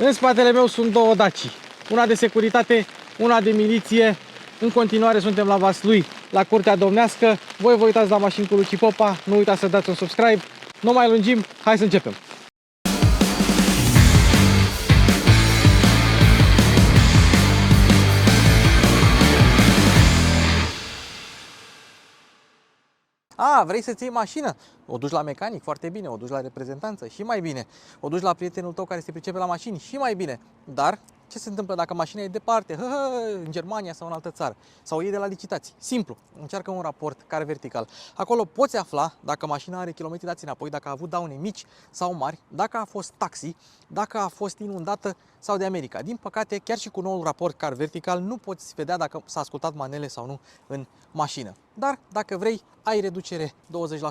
În spatele meu sunt două Daci. Una de securitate, una de miliție. În continuare suntem la Vaslui, la Curtea Domnească. Voi vă uitați la mașini cu Luci Popa. Nu uitați să dați un subscribe. Nu mai lungim, hai să începem. A, vrei să-ți iei mașină? O duci la mecanic, foarte bine. O duci la reprezentanță, și mai bine. O duci la prietenul tău care se pricepe la mașini, și mai bine. Dar ce se întâmplă dacă mașina e departe, în Germania sau în altă țară? Sau o iei de la licitații? Simplu, încearcă un raport car vertical. Acolo poți afla dacă mașina are kilometri dați înapoi, dacă a avut daune mici sau mari, dacă a fost taxi, dacă a fost inundată sau de America. Din păcate, chiar și cu noul raport car vertical nu poți vedea dacă s-a ascultat manele sau nu în mașină. Dar dacă vrei, ai reducere 20%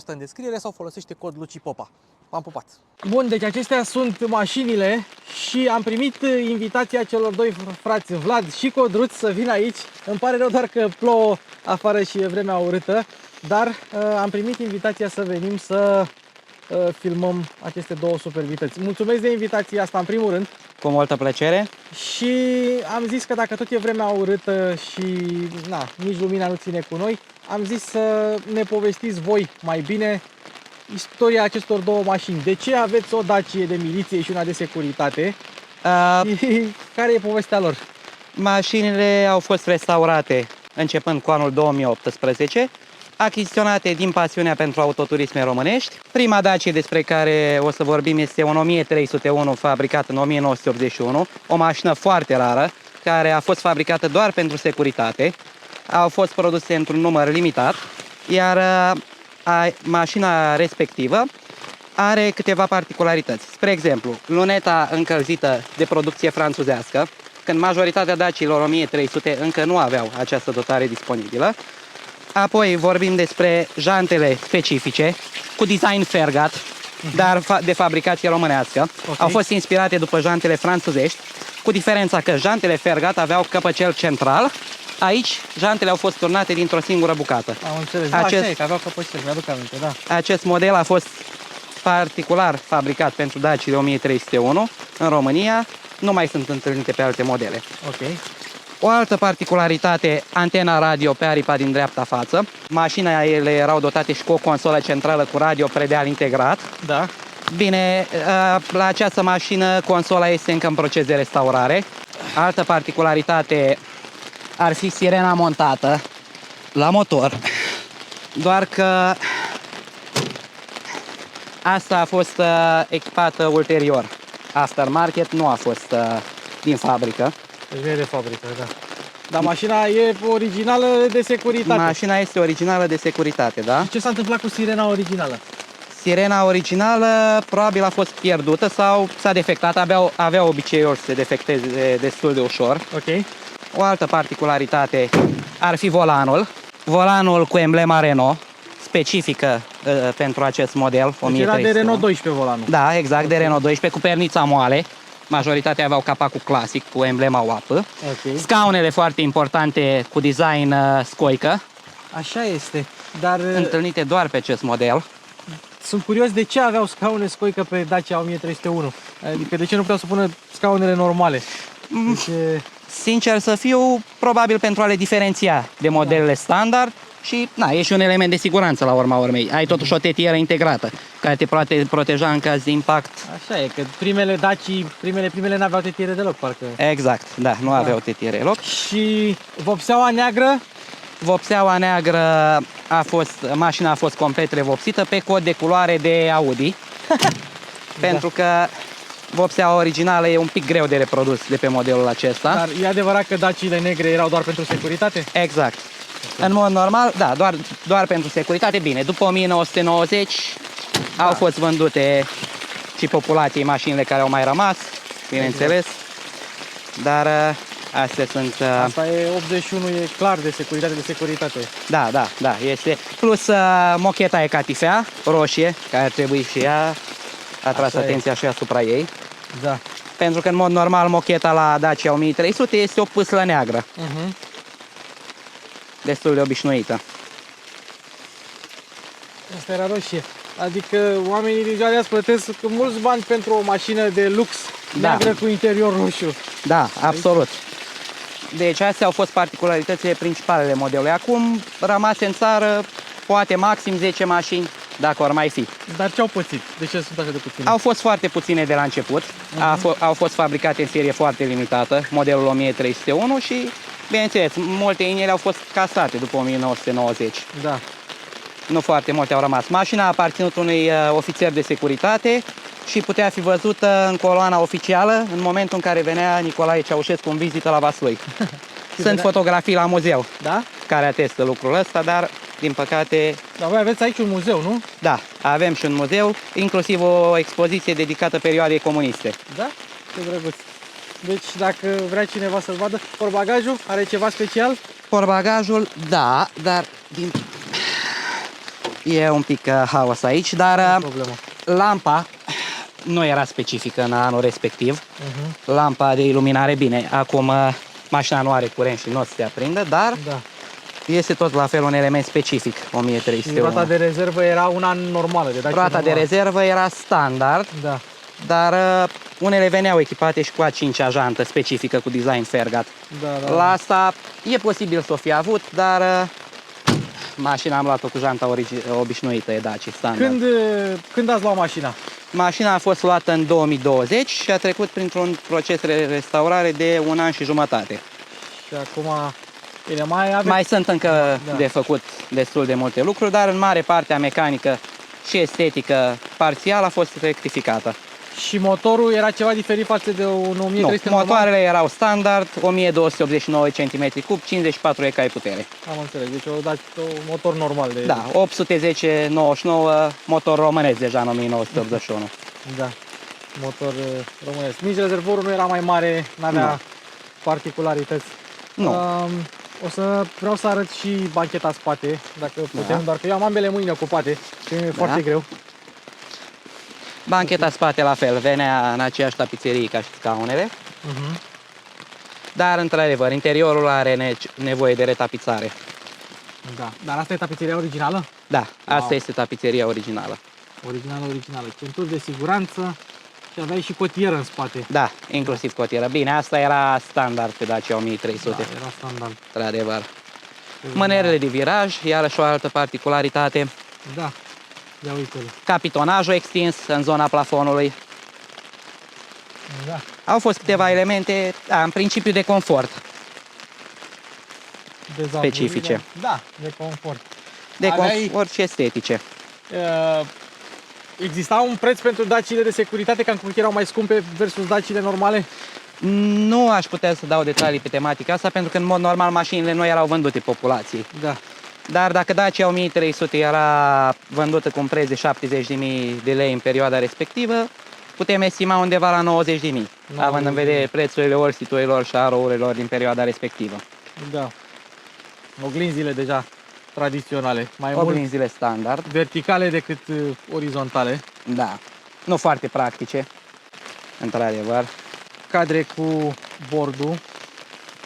în descriere sau folosește cod Luci Popa. V-am pupat! Bun, deci acestea sunt mașinile și am primit invitația celor doi frați, Vlad și Codruț, să vină aici. Îmi pare rău doar că plouă afară și e vremea urâtă, dar am primit invitația să venim să filmăm aceste două superbități. Mulțumesc de invitația asta în primul rând. Cu multă plăcere. Și am zis că dacă tot e vremea urâtă și nici lumina nu ține cu noi, am zis să ne povestiți voi mai bine istoria acestor două mașini. De ce aveți o Dacie de miliție și una de securitate? Și care e povestea lor? Mașinile au fost restaurate începând cu anul 2018, achiziționate din pasiunea pentru autoturisme românești. Prima Dacie despre care o să vorbim este un 1301 fabricat în 1981, o mașină foarte rară, care a fost fabricată doar pentru securitate. Au fost produse într-un număr limitat, iar mașina respectivă are câteva particularități. Spre exemplu, luneta încălzită de producție franțuzească, când majoritatea Daciilor 1300 încă nu aveau această dotare disponibilă. Apoi vorbim despre jantele specifice, cu design Fergat, dar de fabricație românească. Okay. Au fost inspirate după jantele franțuzești, cu diferența că jantele Fergat aveau căpăcel central. Aici, jantele au fost turnate dintr-o singură bucată. Am înțeles. Așa e, că aveau căpăcel, mi-aduc aminte, da. Acest model a fost particular fabricat pentru Dacia 1301 în România. Nu mai sunt întâlnite pe alte modele. Ok. O altă particularitate, antena radio pe aripa din dreapta față. Mașinile erau dotate și cu o consolă centrală cu radio predeal integrat. Da. Bine, la această mașină consola este încă în proces de restaurare. Altă particularitate ar fi sirena montată la motor, doar că asta a fost echipată ulterior. Aftermarket, nu a fost din fabrică. Deci nu e de fabrică, da. Dar mașina e originală de securitate. Mașina este originală de securitate, da? Și ce s-a întâmplat cu sirena originală? Sirena originală probabil a fost pierdută sau s-a defectat, avea obiceiul să se defecteze destul de ușor. Ok. O altă particularitate ar fi volanul. Volanul cu emblema Renault, specifică pentru acest model. Deci era de Renault 12 volanul. Da, exact, de Renault 12, cu pernița moale. Majoritatea aveau capacul clasic cu emblema OAP. Okay. Scaunele foarte importante cu design scoică. Așa este, dar întâlnite doar pe acest model. Sunt curios de ce aveau scaune scoică pe Dacia 1301. Adică de ce nu puteau să pună scaunele normale? Deci, sincer să fiu, probabil pentru a le diferenția de modelele standard și e și un element de siguranță la urma urmei. Ai totuși o tetieră integrată care te poate proteja în caz de impact. Așa e, că primele Dacia, primele n-aveau tetiere deloc, parcă. Exact, da, nu aveau tetiere deloc. Și vopseaua neagră? Vopseaua neagră mașina a fost complet revopsită pe cod de culoare de Audi. Pentru că vopseaua originală e un pic greu de reprodus de pe modelul acesta. Dar e adevărat că Daciile negre erau doar pentru securitate? Exact. Okay. În mod normal, da, doar pentru securitate. Bine, după 1990 au fost vândute și populației mașinile care au mai rămas, bineînțeles. Dar astea sunt... Asta e 81, e clar de securitate. Da, este. Plus mocheta e catifea, roșie, care ar trebui și ea atras atenția și asupra ei. Da. Pentru că în mod normal mocheta la Dacia 1300 este o pâslă neagră. Destul de obișnuită. Asta era roșie. Adică oamenii din ziua de azi plătesc mulți bani pentru o mașină de lux neagră cu interior roșu. Da, absolut. Deci astea au fost particularitățile principale modelului. Acum rămase în țară poate maxim 10 mașini, dacă ar mai fi. Dar ce au pățit? De ce sunt așa de puține? Au fost foarte puține de la început, au fost fabricate în serie foarte limitată, modelul 1301 și, bineînțeles, multe din ele au fost casate după 1990. Da. Nu foarte multe au rămas. Mașina a aparținut unui ofițer de securitate și putea fi văzută în coloana oficială în momentul în care venea Nicolae Ceaușescu în vizită la Vaslui. Sunt fotografii la muzeu, Da? care atestă lucrul ăsta, dar din păcate... Dar voi aveți aici un muzeu, nu? Da, avem și un muzeu, inclusiv o expoziție dedicată perioadei comuniste. Da? Ce drăguț. Deci dacă vrea cineva să-l vadă, portbagajul are ceva special? Portbagajul, da, dar e un pic haos aici, dar Problemă. lampa nu era specifică în anul respectiv. Lampa de iluminare, bine, acum mașina nu are curent și nu o să se aprindă, dar Da. este tot la fel un element specific, Și 1301. roata de rezervă era una normală, de Dacia Roata de normală. rezervă era standard, Da. dar unele veneau echipate și cu a 5-a jantă specifică cu design Fergat. Da. La asta e posibil să o fi avut, dar mașina am luat-o cu janta obișnuită, e Dacia standard. Când ați luat mașina? Mașina a fost luată în 2020 și a trecut printr-un proces de restaurare de 1 an și jumătate. Și acum, bine, mai aveți... Mai sunt încă Da. de făcut destul de multe lucruri, dar în mare parte a mecanică și estetică parțial a fost rectificată. Și motorul era ceva diferit față de un 1300 Nu, normal? motoarele erau standard, 1289 cm3, 54 cai putere. Am înțeles, deci un motor normal de... Da, 810-99, motor românesc deja în 1981. Da, motor românesc. Nici rezervorul nu era mai mare, n-avea Nu. particularități. Nu. Vreau să arăt și bancheta spate, dacă putem, doar că eu am ambele mâini ocupate și e foarte greu. Bancheta spate la fel, venea în aceeași tapiserie ca și scaunele, dar într-adevăr interiorul are nevoie de retapizare. Da, dar asta e tapiseria originală? Da, asta Wow. este tapiseria originală. Originală. Centuri de siguranță și aveai și cotieră în spate. Da, inclusiv cotieră. Bine, asta era standard pe Dacia 1300, Da, era standard. într-adevăr. Mânerele de viraj, iarăși o altă particularitate. Da, ia uite-l. Capitonajul extins în zona plafonului. Da. Au fost câteva elemente, în principiu de confort. Specifice. Da, de confort. De Aveai- confort și estetice. Exista un preț pentru dacile de securitate, că erau mai scumpe versus dacile normale? Nu aș putea să dau detalii pe tematica asta, pentru că în mod normal mașinile nu erau vândute populației. Da. Dar dacă Dacia 1300 era vândută cu un preț de 70.000 de lei în perioada respectivă, putem estima undeva la 90.000, având în vedere prețurile orsiturilor și arourilor din perioada respectivă. Da. Oglinzile deja tradiționale, mai mult Oglinzile standard, verticale decât orizontale. da, nu foarte practice, într-adevăr. Cadre cu bordul,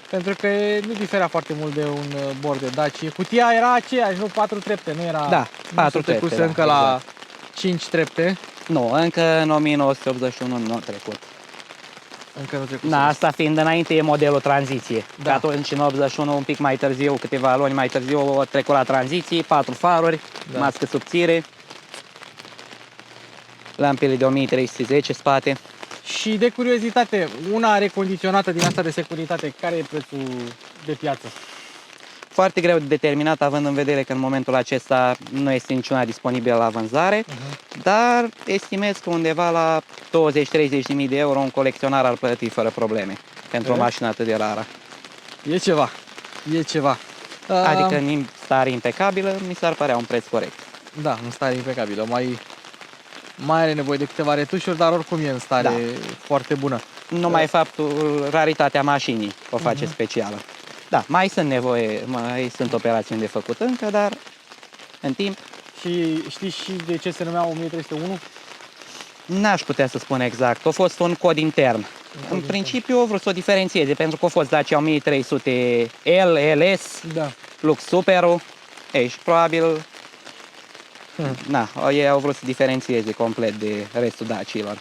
pentru că nu diferea foarte mult de un bord de Dacia. Cutia era aceeași, nu 4 trepte, nu era... Da, 4 nu se trecuse trepte, da, încă la exact. 5 trepte. Nu, încă în 1981 nu a trecut. Încă nu trecuse. Da, asta fiind înainte e modelul tranziție. Da. Că atunci în 81, un pic mai târziu, câteva luni mai târziu, a trecut la tranziție, 4 faruri, Da. mască subțire, lampele de 1310 spate. Și de curiozitate, una recondiționată din asta de securitate, care e prețul de piață? Foarte greu de determinat, având în vedere că în momentul acesta nu este niciuna disponibilă la vânzare, dar estimez că undeva la 20-30 de mii de euro un colecționar ar plăti fără probleme pentru o mașină atât de rară. E ceva, e ceva. Adică în stare impecabilă, mi s-ar părea un preț corect. Da, în stare impecabilă. Mai are nevoie de câteva retușuri, dar oricum e în stare foarte bună. Numai faptul, raritatea mașinii o face specială. Da, mai sunt operațiuni de făcut încă, dar în timp Și știi și de ce se numea 1301? n-aș putea să spun exact. A fost un cod intern. În principiu au vrut să o diferențieze, pentru că a fost Dacia 1300 L, LS, Da. Lux Superul. Ei, și probabil, ei au vrut să diferențieze complet de restul Daciilor.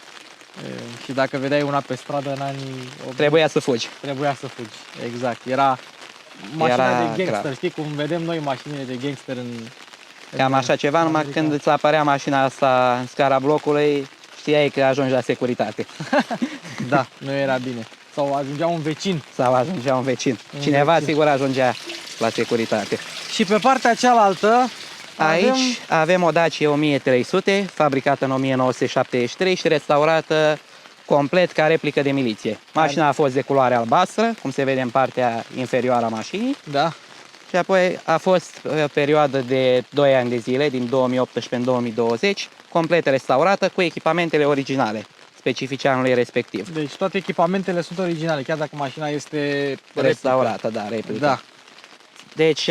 Și dacă vedeai una pe stradă în anii 80, Trebuia să fugi. trebuia să fugi. Exact. Era mașina Era de gangster, grav. știi cum vedem noi mașinile de gangster în Cam așa ceva, numai America. când îți apărea mașina asta în scara blocului, știai că ajungi la securitate. Da, nu era bine. Sau ajungea un vecin. Sau ajungea un vecin. Un Cineva vecin. sigur ajungea la securitate. Și pe partea cealaltă Aici avem o Dacia 1300, fabricată în 1973 și restaurată complet ca replică de miliție. Mașina a fost de culoare albastră, cum se vede în partea inferioară a mașinii, Da. și apoi a fost o perioadă de 2 ani de zile, din 2018 în 2020, complet restaurată cu echipamentele originale, specifice anului respectiv. Deci toate echipamentele sunt originale, chiar dacă mașina este Restaurată, da, replică. Da. Deci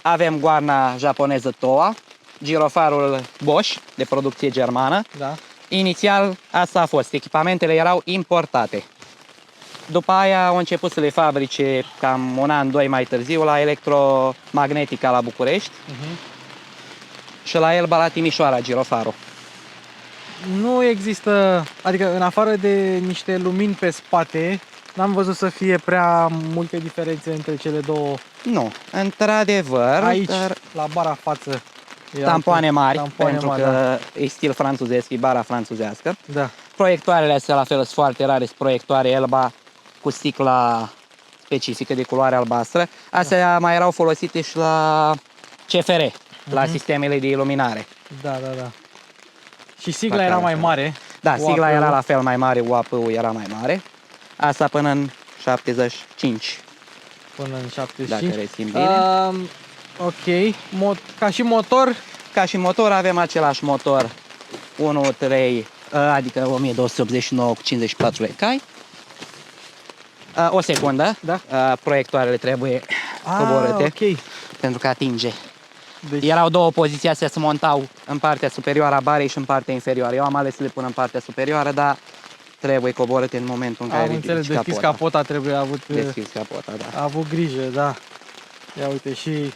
avem goarna japoneză Toa, girofarul Bosch, de producție germană. Da. Inițial asta a fost, echipamentele erau importate. După aia au început să le fabrice cam un an, doi mai târziu la Electromagnetica la București și la Elba la Timișoara, girofarul. Nu există, adică în afară de niște lumini pe spate, n-am văzut să fie prea multe diferențe între cele două. Nu, într-adevăr, Aici, dar la bara față. e tampoane altă- mari, tampoane pentru mari, că e stil franțuzesc, e bara franțuzească. Da. Proiectoarele astea la fel sunt foarte rare, sunt proiectoare Elba cu sticla specifică de culoare albastră. Astea mai erau folosite și la CFR, la sistemele de iluminare. Da, da, da. Și sigla La era care mai fel. mare. Da, sigla UAP-ul. era la fel mai mare, UAP-ul era mai mare. Asta până în 75, Până în dacă 75. rețin bine. Ok. Ca și motor, Ca și motor avem același motor 1.3, adică 1289 cu 54 de cai. O secundă, Da. proiectoarele trebuie coborâte, ok. pentru că atinge. Deci, Erau două poziții, astea se montau în partea superioară a barei și în partea inferioară. Eu am ales să le pun în partea superioară, dar trebuie coborâte în momentul în care am înțeles, ridici deschis capota. capota, trebuie avut, Deschis capota, da. a avut grijă, da. Ia uite și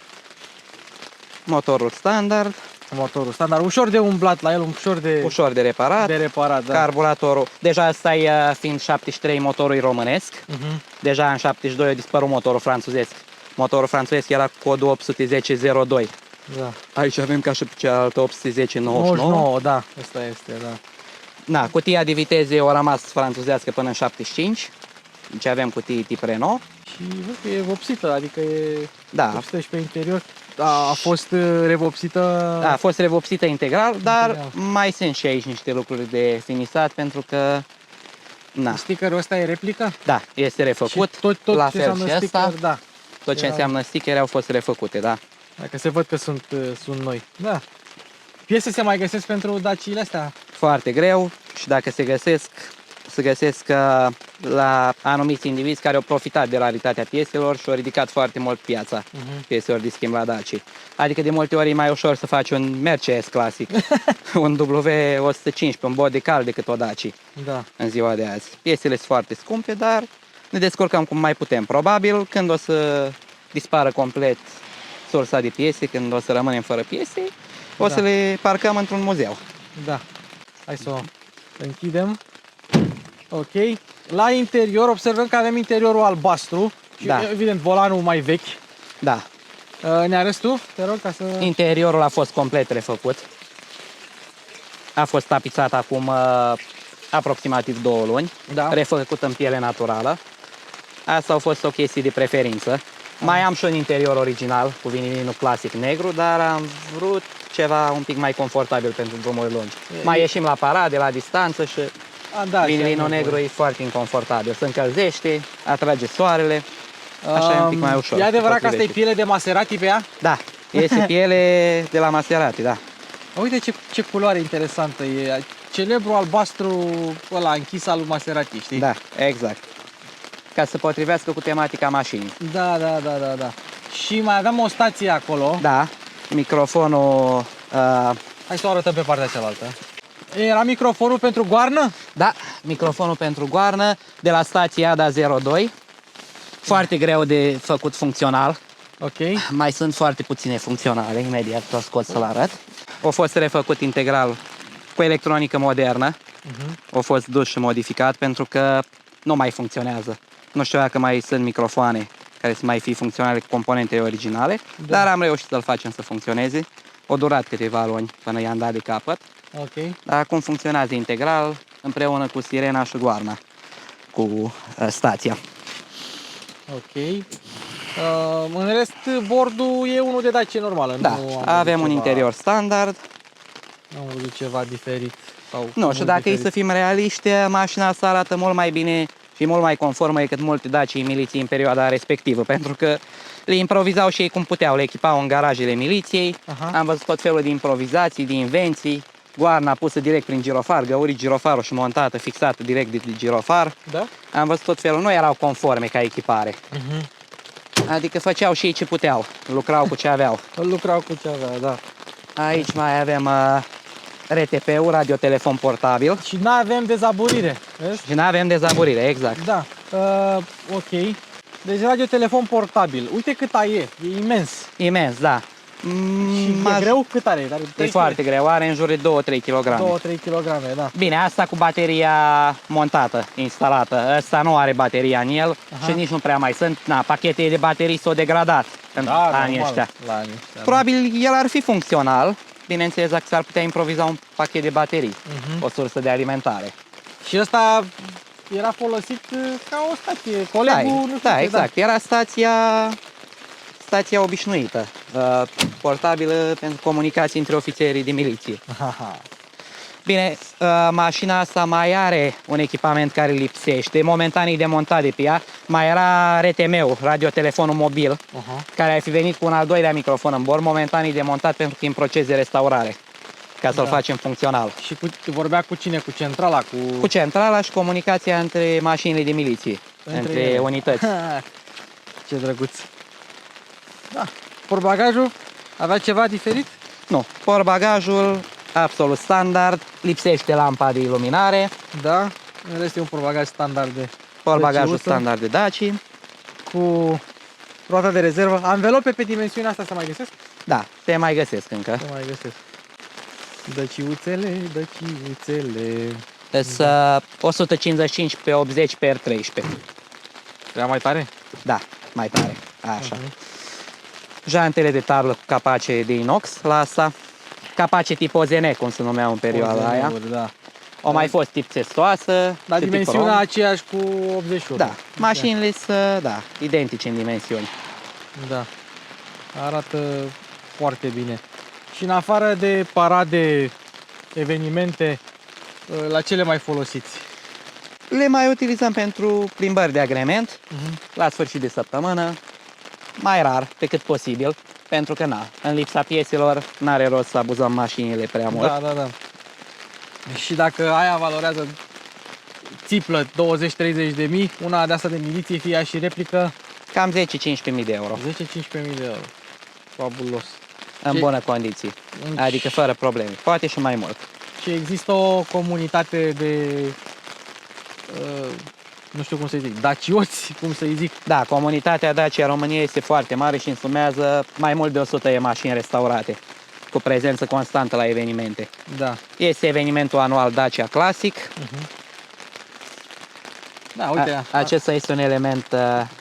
Motorul standard, motorul standard, ușor de umblat la el, ușor de, ușor de reparat. de reparat, da. Carburatorul, deja asta e fiind 73 motorul e românesc. Mhm. Deja în 72 a dispărut motorul franțuzesc. Motorul franțuzesc era codul 810-02. Da. Aici avem ca și pe cealaltă 810-99. 99, da, asta este, da. Na, cutia de viteze a rămas franțuzească până în 75. Deci avem cutii tip Renault. Și văd că e vopsită, adică e Da, vopsită și pe interior. A fost revopsită. a fost revopsită integral, dar Integral. mai sunt și aici niște lucruri de finisat pentru că na, Stickerul ăsta e replică? da, este refăcut. Și tot la ce fel înseamnă și ăsta, sticker, da. tot ce Era- înseamnă stickere au fost refăcute, da. Dacă se văd că sunt noi. Da. Piese se mai găsesc pentru Daciile astea? Foarte greu și dacă se găsesc la anumiți indivizi care au profitat de raritatea pieselor și au ridicat foarte mult piața pieselor de schimb la Daci. Adică de multe ori e mai ușor să faci un Mercedes clasic, un W115, un body cal decât o Daci Da. în ziua de azi. Piesele sunt foarte scumpe, dar ne descurcăm cum mai putem. Probabil când o să dispară complet sursa de piese, când o să rămânem fără piese, o Da. să le parcăm într-un muzeu. Da. Hai să o închidem. Ok. La interior observăm că avem interiorul albastru și Da. evident volanul mai vechi. Da, Ne arăți tu, te rog, ca să... interiorul a fost complet refăcut. A fost tapizat acum aproximativ 2 luni, Da. refăcut în piele naturală. Asta a fost o chestie de preferință. Mai am și un interior original cu vinilinul clasic negru, dar am vrut ceva un pic mai confortabil pentru drumuri lungi. Mai ieșim la parade, la distanță și Da, vinilinul și ai negru e foarte inconfortabil. Se încălzește, atrage soarele, așa e un pic mai ușor. E adevărat că asta e potrivește. piele de Maserati pe ea? Da, este piele de la Maserati, da. Uite ce culoare interesantă e. Celebru albastru ăla închis al lui Maserati, știi? Da, exact. Ca să potrivească cu tematica mașinii. Da, da, da, da, da. Și mai aveam o stație acolo. Da, microfonul, Hai să o arătăm pe partea cealaltă. Era microfonul pentru goarnă? da, microfonul pentru goarnă de la stația ADA 02. Foarte greu de făcut funcțional. Ok. Mai sunt foarte puține funcționale, imediat o scot să-l arăt. A fost refăcut integral cu electronică modernă. a fost dus și modificat pentru că nu mai funcționează. Nu știu dacă mai sunt microfoane care să mai fi funcționale cu componentele originale, dar am reușit să-l facem să funcționeze. A durat câteva luni până i-am dat de capăt, Ok. dar acum funcționează integral împreună cu sirena și goarna, cu stația. Ok. În rest, bordul e unul de Dacia normală. Da, nu am văzut avem un ceva, interior standard. Nu am văzut ceva diferit. Sau Nu, mult și dacă e diferit. să fim realiști, mașina asta arată mult mai bine și mult mai conformă decât multe Dacia miliții în perioada respectivă, pentru că le improvizau și ei cum puteau, le echipau în garajele miliției. Aha. Am văzut tot felul de improvizații, de invenții, goarna pusă direct prin girofar, găurit girofarul și montată, fixată direct de girofar. Da? Am văzut tot felul, nu erau conforme ca echipare. Adică făceau și ei ce puteau, lucrau cu ce aveau. Lucrau cu ce avea, da. Aici mai avem RTP-ul, radiotelefon portabil. Și nu avem dezaburire, vezi? Și nu avem dezaburire, exact. Da. Ok. Deci radiotelefon portabil. Uite cât e. E imens. Imens, da. Și e greu? Cât are? E foarte greu, are în jur de 2-3 kg. 2-3 kg, da. Bine, asta cu bateria montată, instalată. Ăsta nu are bateria în el. Aha. Și nici nu prea mai sunt. Na, pachetele de baterii s-au degradat în anii ăștia. La anii ăștia. Probabil el ar fi funcțional. Bineînțeles, dacă s-ar putea improviza un pachet de baterii, o sursă de alimentare. Și ăsta era folosit ca o stație. Colegul, nu știu Da, ce, exact. Era stația obișnuită, portabilă pentru comunicații între ofițerii de miliție. Da. Bine, mașina asta mai are un echipament care lipsește, momentan e demontat de pe ea. Mai era RTM-ul, radiotelefonul mobil, care ar fi venit cu un al doilea microfon în bord. Momentan e demontat pentru că e în proces de restaurare, ca să-l facem funcțional. Și vorbea cu cine? Cu centrala? Cu centrala și comunicația între mașinile de miliție, între ele. unități. Ce drăguț. Da. Portbagajul avea ceva diferit? Nu, portbagajul absolut standard, lipsește lampa de iluminare. Da. În rest e un portbagaj standard de Portbagajul Dacia-usă, standard de Dacia. cu roata de rezervă. Anvelope pe dimensiunea asta să mai găsesc? Da, te mai găsesc încă. Să mai găsesc. Dăciuțele, dăciuțele. Sunt 155 pe 80 pe 13. Era mai tare? Da, mai tare. Așa. Jantele de tablă cu capace de inox la asta. Capace tip OZN, cum se numeau în perioada aia. OZN-uri, da. O mai fost tip testoasă. Dar tip dimensiunea rom. aceeași cu 88. Da, mașinile sunt, da, identice în dimensiuni. Da. Arată foarte bine. Și în afară de parade, evenimente, la ce le mai folosiți? Le mai utilizăm pentru plimbări de agrement, la sfârșit de săptămână, mai rar, pe cât posibil, pentru că, na, în lipsa pieselor, n-are rost să abuzăm mașinile prea mult. Da, da, da. Și dacă aia valorează țiplă 20-30 de mii, una de asta de miliție, fie ea și replică, Cam 10-15.000 de euro, 10-15 mii de euro. Fabulos. în bună condiție, adică fără probleme, poate și mai mult. Și există o comunitate de, nu știu cum să zic, dacioți, cum să zic. Da, comunitatea Dacia României este foarte mare și însumează mai mult de 100 de mașini restaurate, cu prezență constantă la evenimente. Da. Este evenimentul anual Dacia Classic. Da, uite. Acesta este un element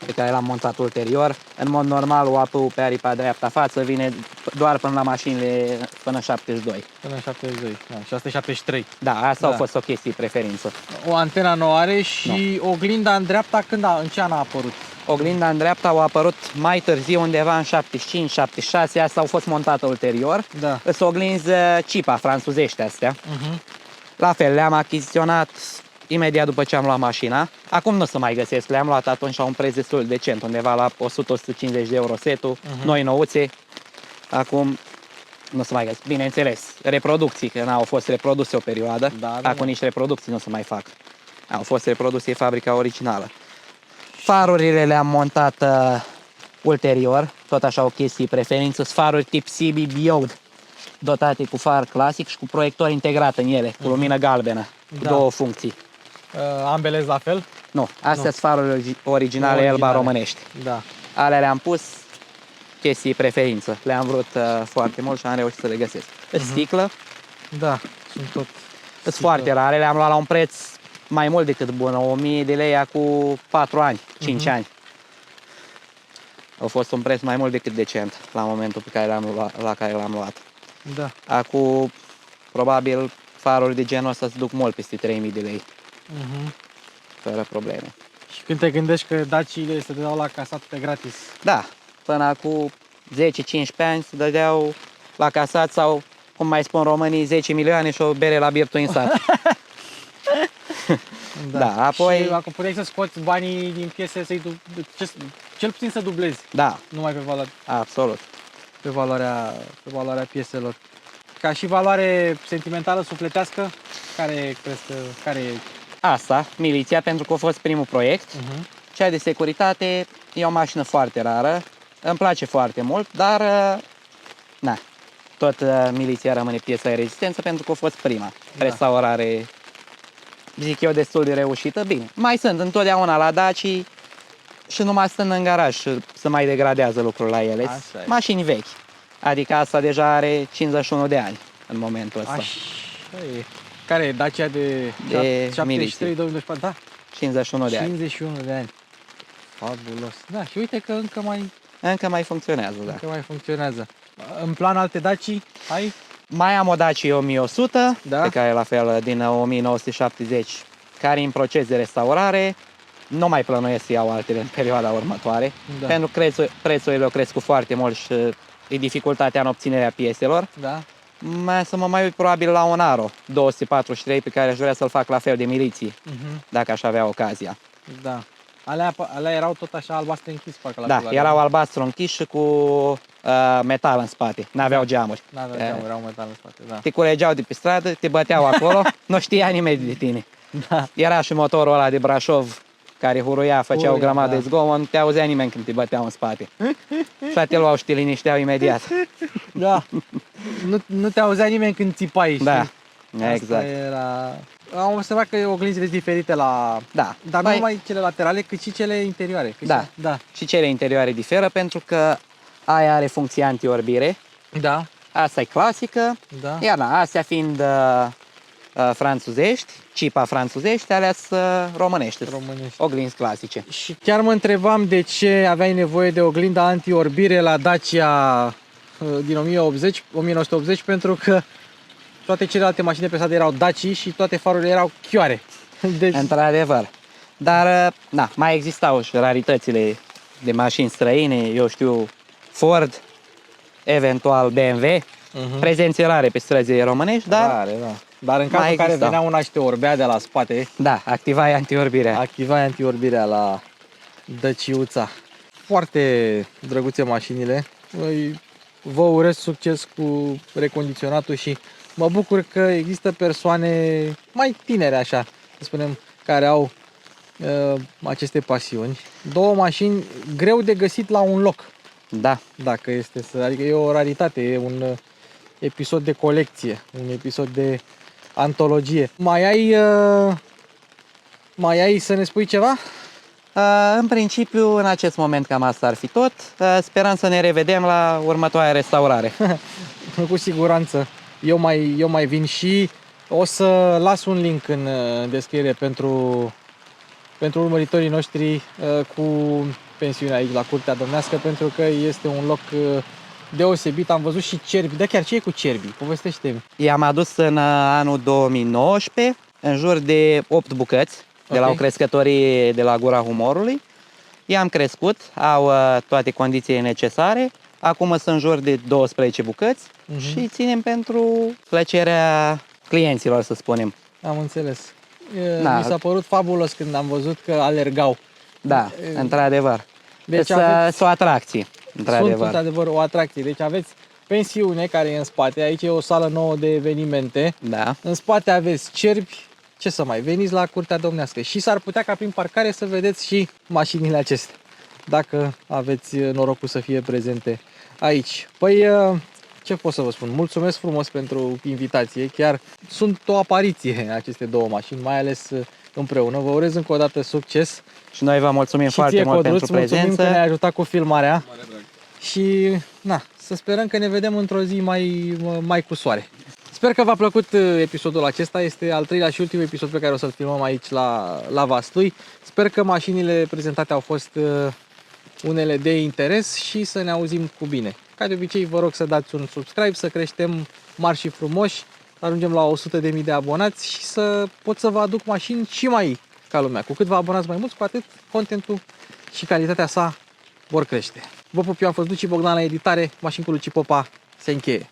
pe care l-am montat ulterior. În mod normal, UAP-ul pe aripa dreapta față vine doar până la mașinile până 72. Până în 72, da, și asta e 73. Da, asta Da. a fost o chestie preferință. O antena nouă are și oglinda în dreapta, în ce an a apărut? Oglinda în dreapta au apărut mai târziu, undeva în 75-76, asta au fost montate ulterior. Da. Sunt oglinzi Cipa, franțuzești astea. La fel, le-am achiziționat imediat după ce am luat mașina. Acum nu se mai găsesc, le-am luat atunci la un preț destul decent, undeva la 100-150 de euro setul, noi nouțe. Acum nu se mai găsesc. Bineînțeles, reproducții, că n-au fost reproduse o perioadă, Da, acum nici reproducții nu se mai fac. Au fost reproduse fabrica originală. Farurile le-am montat ulterior, tot așa o chestie preferință, sunt faruri tip CB Biode, dotate cu far clasic și cu proiector integrat în ele, cu lumină galbenă, cu Da. două funcții. Ambele la fel? Nu, astea sunt faruri originale Elba românești. Da. Alea le-am pus chestii preferință. Le-am vrut foarte mult și am reușit să le găsesc. Sticlă, Da, sunt tot Sunt foarte rare, le-am luat la un preț mai mult decât bun, 1000 de lei acum 4 ani, 5 ani. A fost un preț mai mult decât decent la momentul la care l-am luat. Da. Acum, probabil, faruri de genul ăsta se duc mult peste 3000 de lei, fără probleme. Și când te gândești că Daciile se dădeau la casat pe gratis. Da, până acum 10-15 ani se dădeau la casat sau, cum mai spun românii, 10 milioane și o bere la Birtu în sat. Da, apoi... Și acum puteai să scoți banii din piese, cel puțin să dublezi, Da, numai absolut. pe valoarea pieselor. Ca și valoare sentimentală, sufletească, care crezi care e? Asta, miliția, pentru că a fost primul proiect. Cea de securitate e o mașină foarte rară, îmi place foarte mult, dar na, tot miliția rămâne piesa de rezistență pentru că a fost prima restaurare, zic eu, destul de reușită. Bine, mai sunt întotdeauna la Daci și numai stând în garaj și se mai degradează lucruri la ele. Așa e. Mașini vechi, adică asta deja are 51 de ani în momentul ăsta. Așa e. Care e Dacia de 73 2024? Da, 51 de ani. 51 de ani. Fabulos. Da, și uite că Încă mai funcționează, da. încă mai funcționează. În plan alte Daci ai? Mai am o Dacia 1100, Da. pe care la fel din 1970, care e în proces de restaurare. Nu mai plănuiesc să iau altele în perioada următoare, Da. pentru că prețurile au crescut foarte mult și e dificultatea în obținerea pieselor. Da. Să mă mai uit probabil la un Aro 243 pe care aș vrea să-l fac la fel de miliții, dacă aș avea ocazia. Da. Alea erau tot așa albastre închis, parcă la Da, culoare. erau albastru închis și cu metal în spate, n-aveau geamuri. N-aveau geamuri, erau metal în spate, da. Te culegeau de pe stradă, te băteau acolo, nu știa nimeni de tine. Da. Era și motorul ăla de Brașov care huruia, făcea o Huruia, grămadă da. de zgomot, nu te auzea nimeni când te băteau în spate. Și te luau și te linișteau imediat. Da. Nu te auzea nimeni când țipai, știi? Da, exact. Asta era... Am observat că e oglinzile diferite la... Da. Dar nu numai cele laterale, cât și cele interioare. Da. Da. Și cele interioare diferă pentru că aia are funcție anti-orbire. Da. Asta e clasică. Da. Iar astea fiind franțuzești, cipa franțuzești, alea sunt românești. Românești. Oglinzi clasice. Și chiar mă întrebam de ce aveai nevoie de oglinda anti-orbire la Dacia din 1980, pentru că toate celelalte mașini de pe stradă erau Daci și toate farurile erau chioare. Deci, Într-adevăr. Dar, na, mai existau și raritățile de mașini străine, eu știu, Ford, eventual BMW, prezențe rare pe străzile românești, dar, rare, da. Dar în cazul în care existau. venea una și te orbea de la spate, da, activai antiorbirea. activai antiorbirea la Daciuța. Foarte drăguțe mașinile. Vă urez succes cu recondiționatul și mă bucur că există persoane mai tinere, așa, să spunem, care au aceste pasiuni. Două mașini greu de găsit la un loc, Da, dacă este să... Adică e o raritate, e un episod de colecție, un episod de antologie. Mai ai să ne spui ceva? în principiu, în acest moment cam asta ar fi tot. Sperăm să ne revedem la următoarea restaurare. Cu siguranță. Eu mai vin și o să las un link în descriere pentru urmăritorii noștri cu pensiunea aici la Curtea Domnească, pentru că este un loc deosebit. Am văzut și cerbi. Da, chiar ce e cu cerbii? Povestește-mi. I-am adus în anul 2019, în jur de 8 bucăți, de la o crescătorie de la Gura Humorului. I-am crescut, au toate condițiile necesare. Acum sunt în jur de 12 bucăți și îi ținem pentru plăcerea clienților, să spunem. Am înțeles. Da. Mi s-a părut fabulos când am văzut că alergau. Da, într-adevăr. Deci Sunt o atracție, Sunt într-adevăr. într-adevăr o atracție. Deci aveți pensiune care e în spate. Aici e o sală nouă de evenimente. Da. În spate aveți cerbi. Ce să mai, veniți la Curtea Domnească. Și s-ar putea ca prin parcare să vedeți și mașinile acestea, dacă aveți norocul să fie prezente aici. Păi, ce pot să vă spun? Mulțumesc frumos pentru invitație. Chiar sunt o apariție aceste două mașini, mai ales împreună. Vă urez încă o dată succes. Și noi vă mulțumim Și foarte ție, mult Codruț, pentru mulțumim prezență. că ne-ai ajutat cu filmarea. Și, na, să sperăm că ne vedem într-o zi mai cu soare. Sper că v-a plăcut episodul acesta. Este al treilea și ultimul episod pe care o să-l filmăm aici la Vaslui. Sper că mașinile prezentate au fost unele de interes și să ne auzim cu bine. Ca de obicei, vă rog să dați un subscribe, să creștem mari și frumoși, să ajungem la 100.000 de abonați și să pot să vă aduc mașini și mai ca lumea. Cu cât vă abonați mai mulți, cu atât contentul și calitatea sa vor crește. Vă pup, eu am fost Luci Bogdan la editare, Mașini cu Luci Popa se încheie.